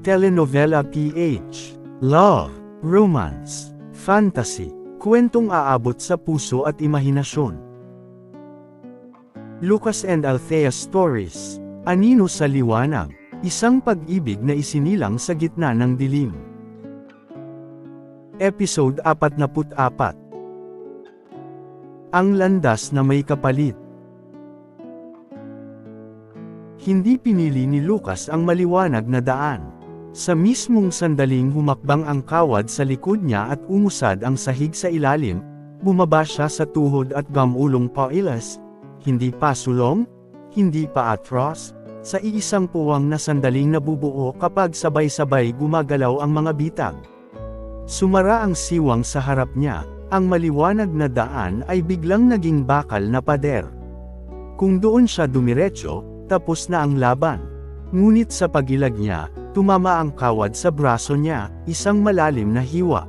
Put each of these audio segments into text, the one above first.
Telenovela PH. Love, romance, fantasy, kwentong aabot sa puso at imahinasyon. Lucas and Althea Stories. Anino sa Liwanag. Isang pag-ibig na isinilang sa gitna ng dilim. Episode 44. Ang landas na may kapalit. Hindi pinili ni Lucas ang maliwanag na daan. Sa mismong sandaling humakbang ang kawad sa likod niya at umusad ang sahig sa ilalim, bumaba siya sa tuhod at gamulong pailas, hindi pa sulong, hindi pa atros, sa iisang puwang na sandaling nabubuo kapag sabay-sabay gumagalaw ang mga bitag. Sumara ang siwang sa harap niya, ang maliwanag na daan ay biglang naging bakal na pader. Kung doon siya dumiretso, tapos na ang laban. Ngunit sa pagilag niya, tumama ang kawad sa braso niya, isang malalim na hiwa.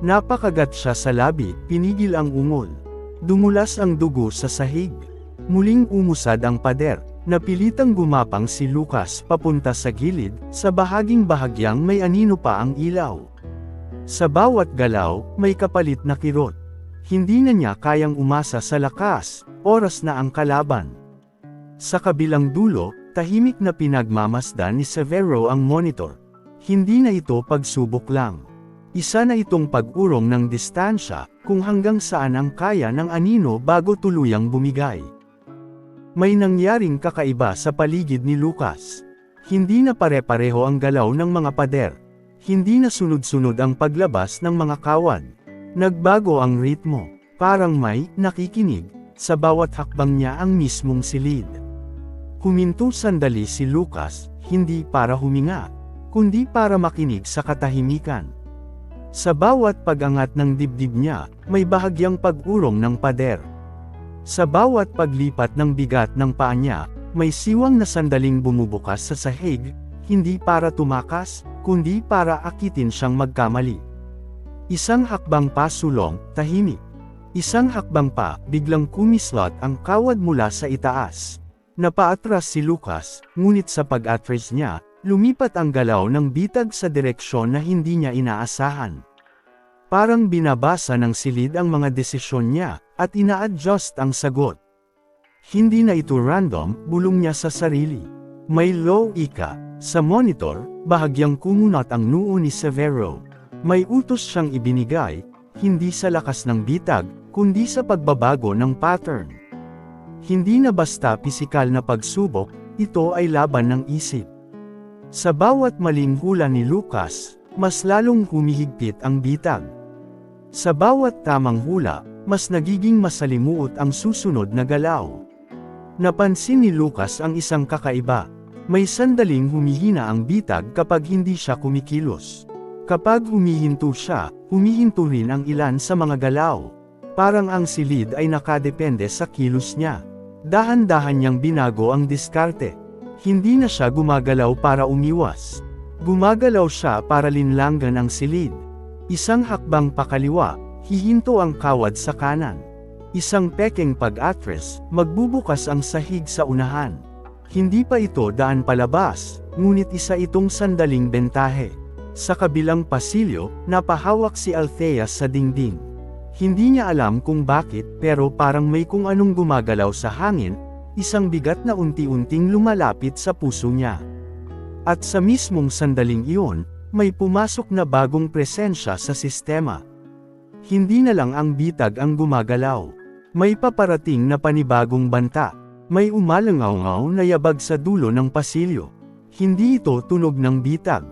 Napakagat siya sa labi, pinigil ang ungol. Dumulas ang dugo sa sahig. Muling umusad ang pader, napilitang gumapang si Lucas papunta sa gilid, sa bahagyang may anino pa ang ilaw. Sa bawat galaw, may kapalit na kirot. Hindi na niya kayang umasa sa lakas, oras na ang kalaban. Sa kabilang dulo, tahimik na pinagmamasdan ni Severo ang monitor. Hindi na ito pagsubok lang. Isa na itong pag-urong ng distansya, kung hanggang saan ang kaya ng anino bago tuluyang bumigay. May nangyaring kakaiba sa paligid ni Lucas. Hindi na pare-pareho ang galaw ng mga pader. Hindi na sunod-sunod ang paglabas ng mga kawad. Nagbago ang ritmo, parang may nakikinig sa bawat hakbang niya ang mismong silid. Huminto sandali si Lucas, hindi para huminga, kundi para makinig sa katahimikan. Sa bawat pag-angat ng dibdib niya, may bahagyang pag-urong ng pader. Sa bawat paglipat ng bigat ng paa niya, may siwang na sandaling bumubukas sa sahig, hindi para tumakas, kundi para akitin siyang magkamali. Isang hakbang pa sulong, tahimik. Isang hakbang pa, biglang kumislot ang kawad mula sa itaas. Napaatras si Lucas, ngunit sa pag-atras niya, lumipat ang galaw ng bitag sa direksyon na hindi niya inaasahan. Parang binabasa ng silid ang mga desisyon niya, at ina-adjust ang sagot. Hindi na ito random, bulong niya sa sarili. May low-ika. Sa monitor, bahagyang kumunot ang noo ni Severo. May utos siyang ibinigay, hindi sa lakas ng bitag, kundi sa pagbabago ng pattern. Hindi na basta pisikal na pagsubok, ito ay laban ng isip. Sa bawat maling hula ni Lucas, mas lalong humihigpit ang bitag. Sa bawat tamang hula, mas nagiging masalimuot ang susunod na galaw. Napansin ni Lucas ang isang kakaiba. May sandaling humihina ang bitag kapag hindi siya kumikilos. Kapag humihinto siya, humihinto rin ang ilan sa mga galaw. Parang ang silid ay nakadepende sa kilos niya. Dahan-dahan niyang binago ang diskarte. Hindi na siya gumagalaw para umiwas. Gumagalaw siya para linlangan ang silid. Isang hakbang pakaliwa, hihinto ang kawad sa kanan. Isang pekeng pag-atras, magbubukas ang sahig sa unahan. Hindi pa ito daan palabas, ngunit isa itong sandaling bentahe. Sa kabilang pasilyo, napahawak si Althea sa dingding. Hindi niya alam kung bakit, pero parang may kung anong gumagalaw sa hangin, isang bigat na unti-unting lumalapit sa puso niya. At sa mismong sandaling iyon, may pumasok na bagong presensya sa sistema. Hindi na lang ang bitag ang gumagalaw. May paparating na panibagong banta. May umalangaw-ngaw na yabag sa dulo ng pasilyo. Hindi ito tunog ng bitag.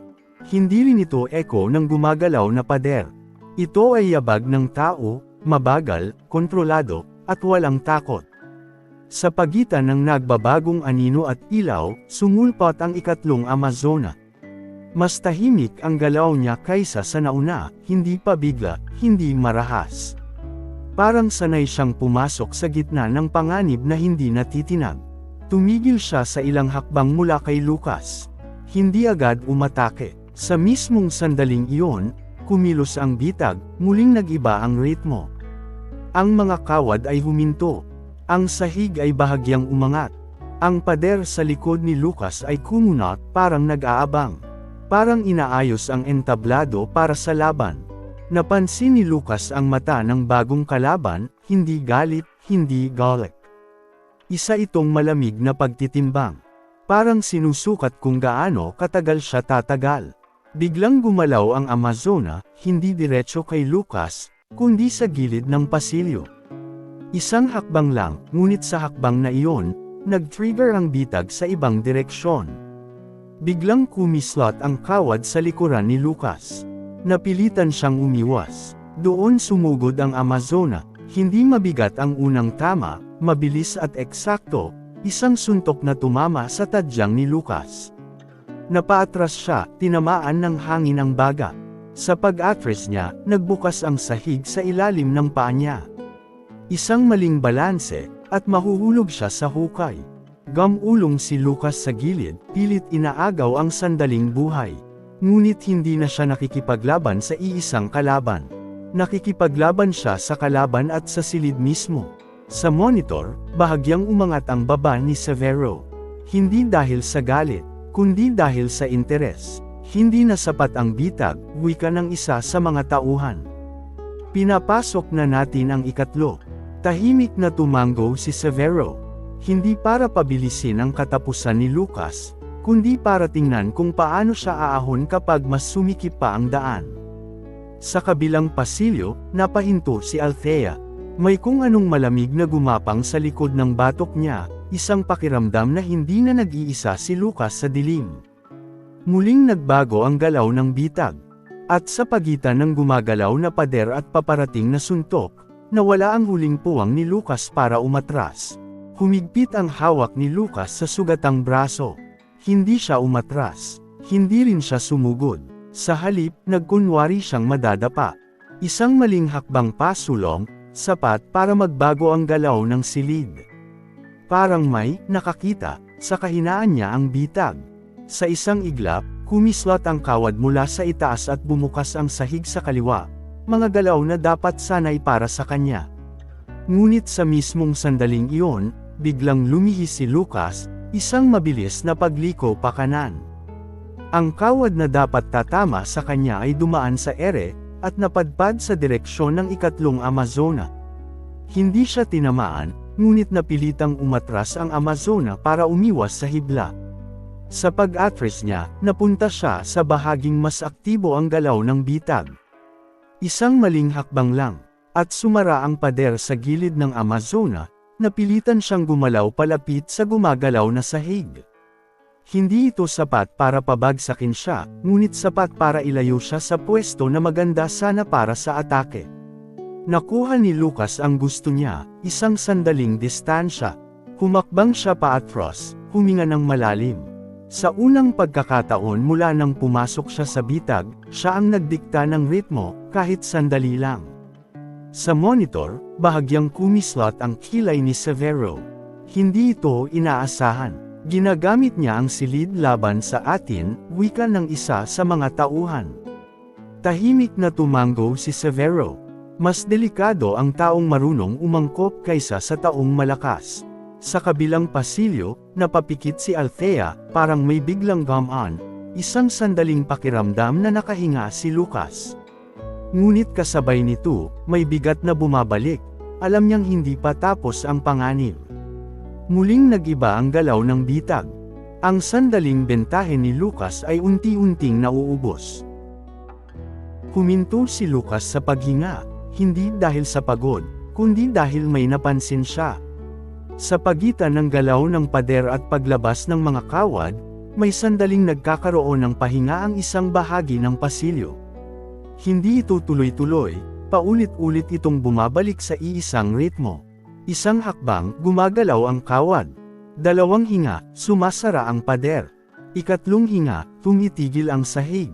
Hindi rin ito eko ng gumagalaw na pader. Ito ay yabag ng tao, mabagal, kontrolado, at walang takot. Sa pagitan ng nagbabagong anino at ilaw, sumulpot ang ikatlong Amazona. Mas tahimik ang galaw niya kaysa sa nauna, hindi pa bigla, hindi marahas. Parang sanay siyang pumasok sa gitna ng panganib na hindi natitinag. Tumigil siya sa ilang hakbang mula kay Lucas. Hindi agad umatake. Sa mismong sandaling iyon, kumilos ang bitag, muling nag-iba ang ritmo. Ang mga kawad ay huminto. Ang sahig ay bahagyang umangat. Ang pader sa likod ni Lucas ay kumunot, parang nag-aabang. Parang inaayos ang entablado para sa laban. Napansin ni Lucas ang mata ng bagong kalaban, hindi galit, hindi galit. Isa itong malamig na pagtitimbang. Parang sinusukat kung gaano katagal siya tatagal. Biglang gumalaw ang Amazona, hindi diretso kay Lucas, kundi sa gilid ng pasilyo. Isang hakbang lang, ngunit sa hakbang na iyon, nag-trigger ang bitag sa ibang direksyon. Biglang kumislot ang kawad sa likuran ni Lucas. Napilitan siyang umiwas. Doon sumugod ang Amazona, hindi mabigat ang unang tama, mabilis at eksakto, isang suntok na tumama sa tadyang ni Lucas. Napaatras siya, tinamaan ng hangin ang baga. Sa pag-atras niya, nagbukas ang sahig sa ilalim ng paa niya. Isang maling balanse, at mahuhulog siya sa hukay. Gamulong si Lucas sa gilid, pilit inaagaw ang sandaling buhay. Ngunit hindi na siya nakikipaglaban sa iisang kalaban. Nakikipaglaban siya sa kalaban at sa silid mismo. Sa monitor, bahagyang umangat ang baba ni Severo. Hindi dahil sa galit, kundi dahil sa interes. Hindi na sapat ang bitag, wika ng isa sa mga tauhan. Pinapasok na natin ang ikatlo. Tahimik na tumango si Severo. Hindi para pabilisin ang katapusan ni Lucas, kundi para tingnan kung paano siya aahon kapag mas sumikip pa ang daan. Sa kabilang pasilyo, napahinto si Althea. May kung anong malamig na gumapang sa likod ng batok niya, isang pakiramdam na hindi na nag-iisa si Lucas sa dilim. Muling nagbago ang galaw ng bitag. At sa pagitan ng gumagalaw na pader at paparating na suntok, nawala ang huling puwang ni Lucas para umatras. Humigpit ang hawak ni Lucas sa sugatang braso. Hindi siya umatras. Hindi rin siya sumugod. Sa halip, nagkunwari siyang madadapa. Isang maling hakbang pasulong, sapat para magbago ang galaw ng silid. Parang may nakakita sa kahinaan niya ang bitag. Sa isang iglap, kumislot ang kawad mula sa itaas at bumukas ang sahig sa kaliwa. Mga galaw na dapat sanay para sa kanya. Ngunit sa mismong sandaling iyon, biglang lumihis si Lucas, isang mabilis na pagliko pa kanan. Ang kawad na dapat tatama sa kanya ay dumaan sa ere, at napadpad sa direksyon ng ikatlong Amazona. Hindi siya tinamaan, ngunit napilitang umatras ang Amazona para umiwas sa hibla. Sa pag-atras niya, napunta siya sa bahaging mas aktibo ang galaw ng bitag. Isang maling hakbang lang, at sumara ang pader sa gilid ng Amazona, napilitan siyang gumalaw palapit sa gumagalaw na sahig. Hindi ito sapat para pabagsakin siya, ngunit sapat para ilayo siya sa pwesto na maganda sana para sa atake. Nakuha ni Lucas ang gusto niya, isang sandaling distansya. Humakbang siya paatras, huminga ng malalim. Sa unang pagkakataon mula nang pumasok siya sa bitag, siya ang nagdikta ng ritmo, kahit sandali lang. Sa monitor, bahagyang kumislot ang kilay ni Severo. Hindi ito inaasahan. Ginagamit niya ang silid laban sa atin, wika ng isa sa mga tauhan. Tahimik na tumango si Severo. Mas delikado ang taong marunong umangkop kaysa sa taong malakas. Sa kabilang pasilyo, napapikit si Althea, parang may biglang gamaan, isang sandaling pakiramdam na nakahinga si Lucas. Ngunit kasabay nito, may bigat na bumabalik, alam niyang hindi pa tapos ang panganib. Muling nag-iba ang galaw ng bitag. Ang sandaling bentahe ni Lucas ay unti-unting nauubos. Huminto si Lucas sa paghinga, hindi dahil sa pagod, kundi dahil may napansin siya. Sa pagitan ng galaw ng pader at paglabas ng mga kawad, may sandaling nagkakaroon ng pahinga ang isang bahagi ng pasilyo. Hindi ito tuloy-tuloy, paulit-ulit itong bumabalik sa iisang ritmo. Isang hakbang, gumagalaw ang kawad. Dalawang hinga, sumasara ang pader. Ikatlong hinga, tumitigil ang sahig.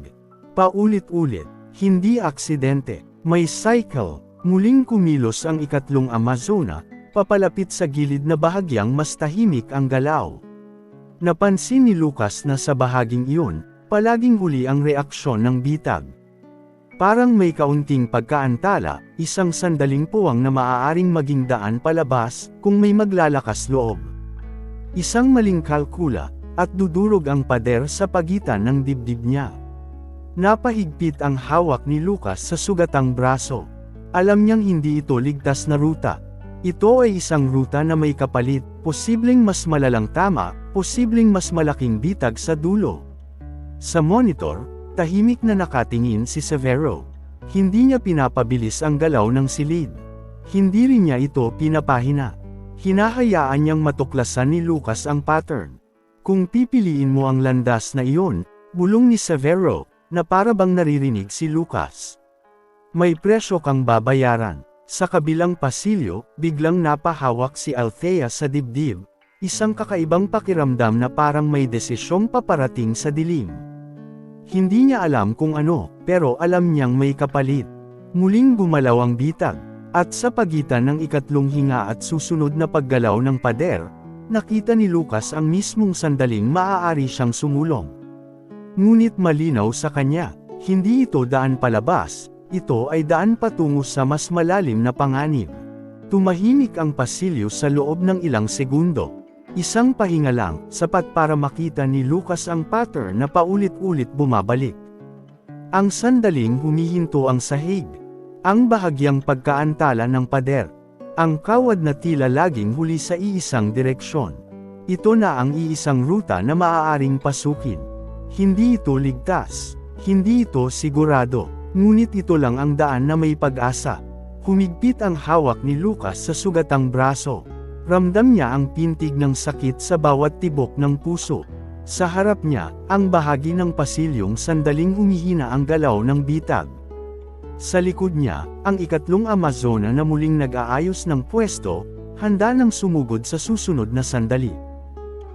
Paulit-ulit, hindi aksidente, may cycle. Muling kumilos ang ikatlong Amazona, papalapit sa gilid na bahagyang mas tahimik ang galaw. Napansin ni Lucas na sa bahaging iyon, palaging huli ang reaksyon ng bitag. Parang may kaunting pagkaantala, isang sandaling puwang na maaaring maging daan palabas, kung may maglalakas loob. Isang maling kalkula, at dudurog ang pader sa pagitan ng dibdib niya. Napahigpit ang hawak ni Lucas sa sugatang braso. Alam niyang hindi ito ligtas na ruta. Ito ay isang ruta na may kapalit, posibleng mas malalang tama, posibleng mas malaking bitag sa dulo. Sa monitor, tahimik na nakatingin si Severo. Hindi niya pinapabilis ang galaw ng silid. Hindi rin niya ito pinapahina. Hinahayaan niyang matuklasan ni Lucas ang pattern. Kung pipiliin mo ang landas na iyon, bulong ni Severo, na para bang naririnig si Lucas. May presyo kang babayaran. Sa kabilang pasilyo, biglang napahawak si Althea sa dibdib, isang kakaibang pakiramdam na parang may desisyong paparating sa dilim. Hindi niya alam kung ano, pero alam niyang may kapalit. Muling gumalaw ang bitag, at sa pagitan ng ikatlong hinga at susunod na paggalaw ng pader, nakita ni Lucas ang mismong sandaling maaari siyang sumulong. Ngunit malinaw sa kanya, hindi ito daan palabas, ito ay daan patungo sa mas malalim na panganib. Tumahimik ang pasilyo sa loob ng ilang segundo. Isang pahinga lang, sapat para makita ni Lucas ang pattern na paulit-ulit bumabalik. Ang sandaling humihinto ang sahig. Ang bahagyang pagkaantala ng pader. Ang kawad na tila laging huli sa iisang direksyon. Ito na ang iisang ruta na maaaring pasukin. Hindi ito ligtas. Hindi ito sigurado. Ngunit ito lang ang daan na may pag-asa. Humigpit ang hawak ni Lucas sa sugatang braso. Ramdam niya ang pintig ng sakit sa bawat tibok ng puso. Sa harap niya, ang bahagi ng pasilyong sandaling humihina ang galaw ng bitag. Sa likod niya, ang ikatlong Amazona na muling nag-aayos ng pwesto, handa nang sumugod sa susunod na sandali.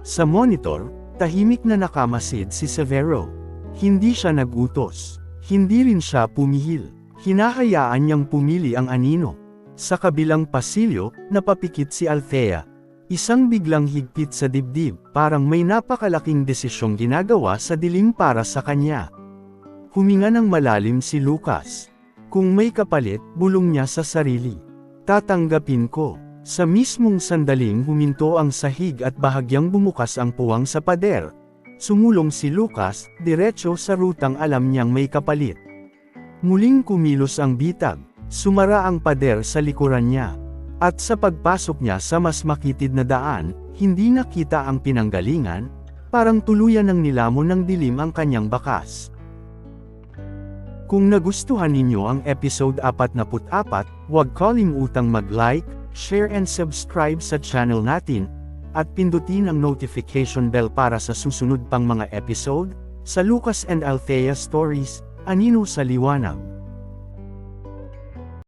Sa monitor, tahimik na nakamasid si Severo. Hindi siya nagutos. Hindi rin siya pumihil. Hinahayaan niyang pumili ang anino. Sa kabilang pasilyo, napapikit si Althea. Isang biglang higpit sa dibdib, parang may napakalaking desisyong ginagawa sa dilim para sa kanya. Huminga ng malalim si Lucas. Kung may kapalit, bulong niya sa sarili. Tatanggapin ko. Sa mismong sandaling huminto ang sahig at bahagyang bumukas ang puwang sa pader. Sumulong si Lucas, diretso sa rutang alam niyang may kapalit. Muling kumilos ang bitag, sumara ang pader sa likuran niya. At sa pagpasok niya sa mas makitid na daan, hindi nakita ang pinanggalingan, parang tuluyan ng nilamon ng dilim ang kanyang bakas. Kung nagustuhan ninyo ang episode 44, huwag kalimutang mag-like, share and subscribe sa channel natin, at pindutin ang notification bell para sa susunod pang mga episode, sa Lucas and Althea Stories, Anino sa Liwanag.